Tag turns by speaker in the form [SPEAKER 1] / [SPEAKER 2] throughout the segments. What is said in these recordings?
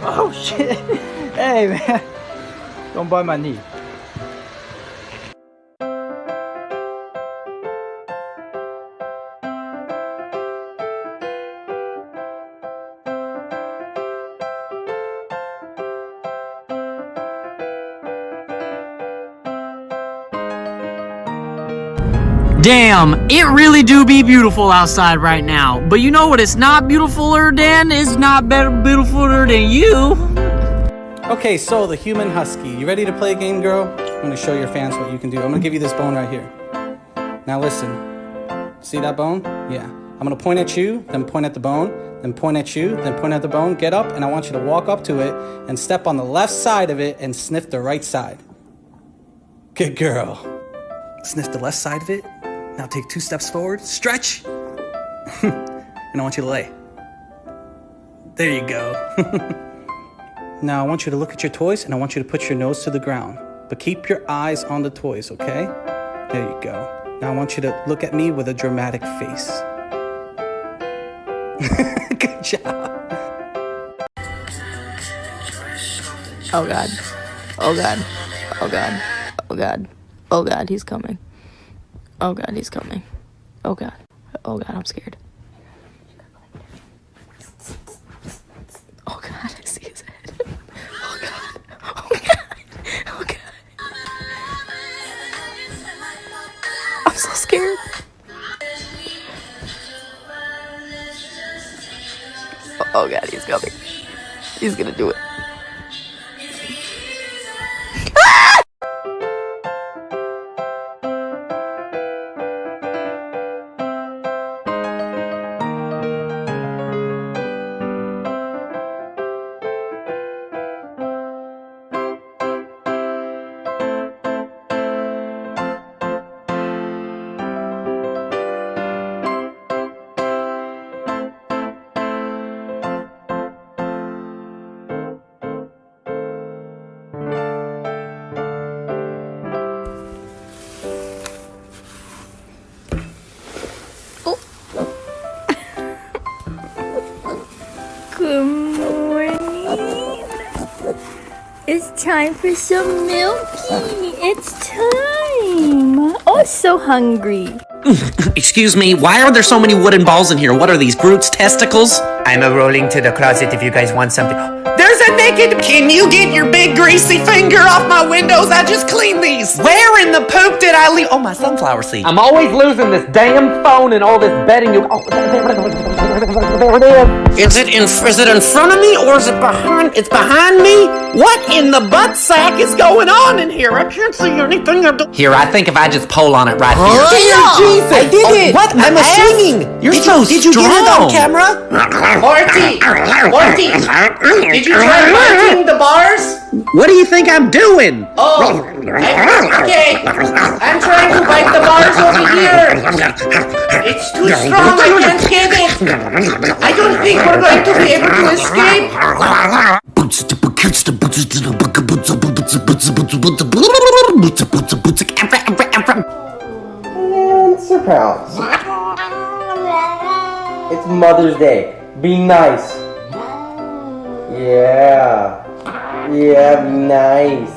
[SPEAKER 1] Oh shit! Hey man, don't bite my knee.
[SPEAKER 2] Damn, it really do be beautiful outside right now. But you know what it's not beautifuler than? It's not better beautifuler than you.
[SPEAKER 1] Okay, so the human husky. You ready to play a game, girl? I'm gonna show your fans what you can do. I'm gonna give you this bone right here. Now listen. See that bone? Yeah. I'm gonna point at you, then point at the bone, then point at you, then point at the bone. Get up, and I want you to walk up to it and step on the left side of it and sniff the right side. Good girl. Sniff the left side of it. Now take 2 steps forward, stretch, and I want you to lay. There you go. Now I want you to look at your toys, and I want you to put your nose to the ground. But keep your eyes on the toys, okay? There you go. Now I want you to look at me with a dramatic face. Good job.
[SPEAKER 3] Oh God. Oh God. Oh God. Oh God. Oh God, he's coming. Oh God, he's coming. Oh God. Oh God, I'm scared. Oh God, I see his head. Oh God. Oh God. Oh God. I'm so scared. Oh God, he's coming. He's gonna do it.
[SPEAKER 4] Good morning. It's time for some milky. It's time. Oh, so hungry.
[SPEAKER 5] Excuse me, why are there so many wooden balls in here? What are these, Groot's testicles?
[SPEAKER 6] I'm rolling to the closet if you guys want something.
[SPEAKER 5] There's a naked... Can you get your big greasy finger off my windows? I just cleaned these. Where in the poop did I leave... Oh, my sunflower seed.
[SPEAKER 6] I'm always losing this damn phone and all this betting you... Oh, there it is.
[SPEAKER 5] Is it in front of me or is it behind? It's behind me? What in the butt sack is going on in here? I can't see anything.
[SPEAKER 6] Here, I think if I just pull on it right here.
[SPEAKER 5] Oh, Jesus! I did it! What? I'm swinging! You're so strong! Did you get it on camera?
[SPEAKER 6] Morty! Morty! Did you try biting the bars?
[SPEAKER 5] What do you think I'm doing?
[SPEAKER 6] Oh, okay. I'm trying to bite the bars over here. It's too strong, I can't get it. I don't think we're going to be able to escape.
[SPEAKER 7] Answer pals. It's Mother's Day. Be nice. Yeah. Yeah, be nice.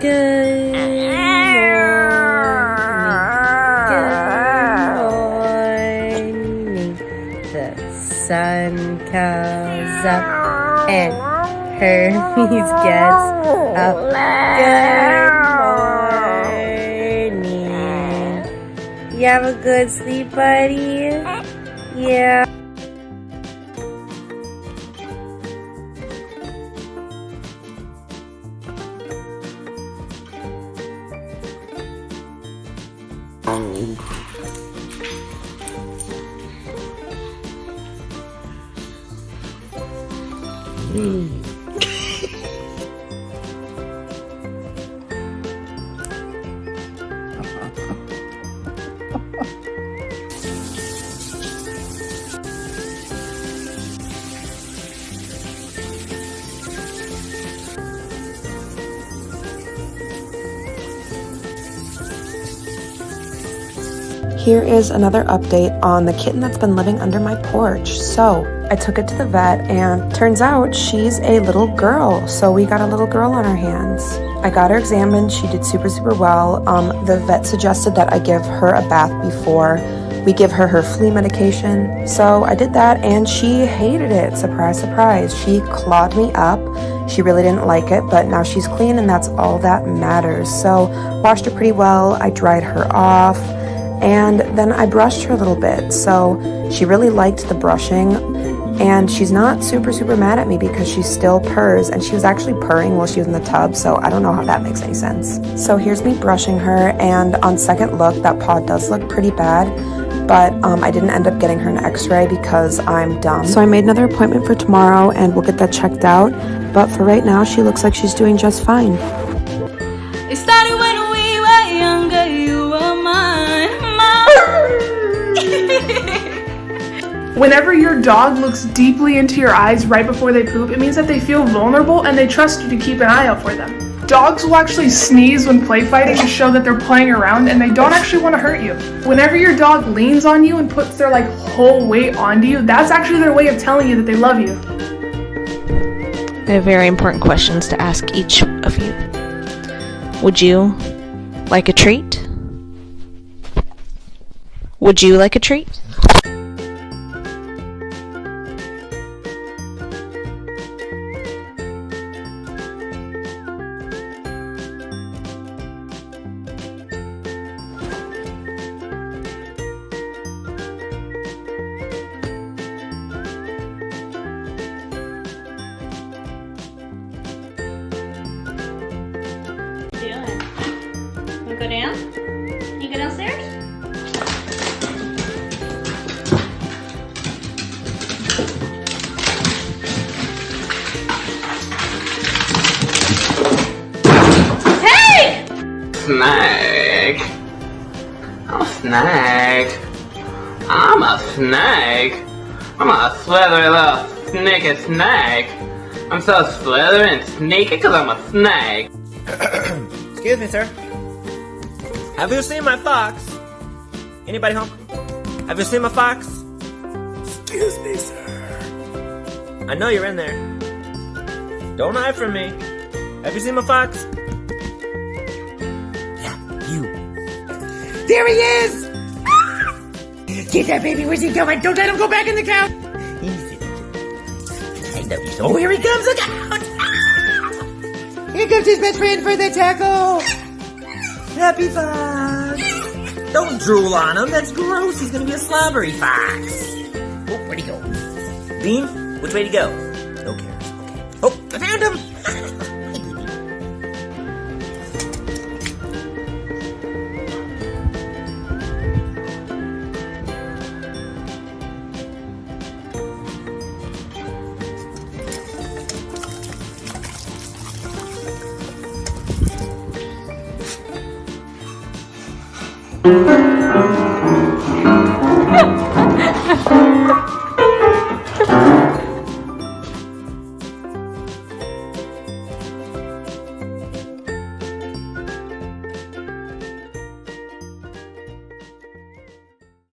[SPEAKER 3] Good morning. The sun comes up and Hermes gets up. Good morning. You have a good sleep, buddy? Yeah.
[SPEAKER 8] Here is another update on the kitten that's been living under my porch. So I took it to the vet and turns out she's a little girl. So we got a little girl on our hands. I got her examined. She did super well. The vet suggested that I give her a bath before we give her flea medication. So I did that and she hated it. Surprise, surprise. She clawed me up. She really didn't like it, but now she's clean and that's all that matters. So washed her pretty well. I dried her off. And then I brushed her a little bit, so she really liked the brushing, and she's not super mad at me because she still purrs, and she was actually purring while she was in the tub, so I don't know how that makes any sense. So here's me brushing her, and on second look, that paw does look pretty bad, but I didn't end up getting her an x-ray because I'm dumb. So I made another appointment for tomorrow, and we'll get that checked out, but for right now, she looks like she's doing just fine.
[SPEAKER 4] It started when we were younger, you were mine.
[SPEAKER 9] Whenever your dog looks deeply into your eyes right before they poop, it means that they feel vulnerable and they trust you to keep an eye out for them. Dogs will actually sneeze when play fighting to show that they're playing around and they don't actually want to hurt you. Whenever your dog leans on you and puts their whole weight onto you, that's actually their way of telling you that they love you.
[SPEAKER 10] I have very important questions to ask each of you. Would you like a treat? Would you like a treat?
[SPEAKER 4] Go down? Can you go downstairs? Hey!
[SPEAKER 11] Snake. I'm a snake. I'm a snake. I'm a slithery little sneaky snake. I'm so slithery and sneaky because I'm a snake.
[SPEAKER 12] Excuse me, sir. Have you seen my fox? Anybody home? Have you seen my fox? Excuse me, sir. I know you're in there. Don't hide from me. Have you seen my fox? Yeah, you.
[SPEAKER 5] There he is! Get that baby, where's he going? Don't let him go back in the couch! I know you. Oh, here he comes, look out! Here comes his best friend for the tackle! Happy fox! Don't drool on him, that's gross. He's gonna be a slobbery fox. Oh, where'd he go? Bean, which way to go? No cares. Okay. Oh, I found him!
[SPEAKER 8] Hi.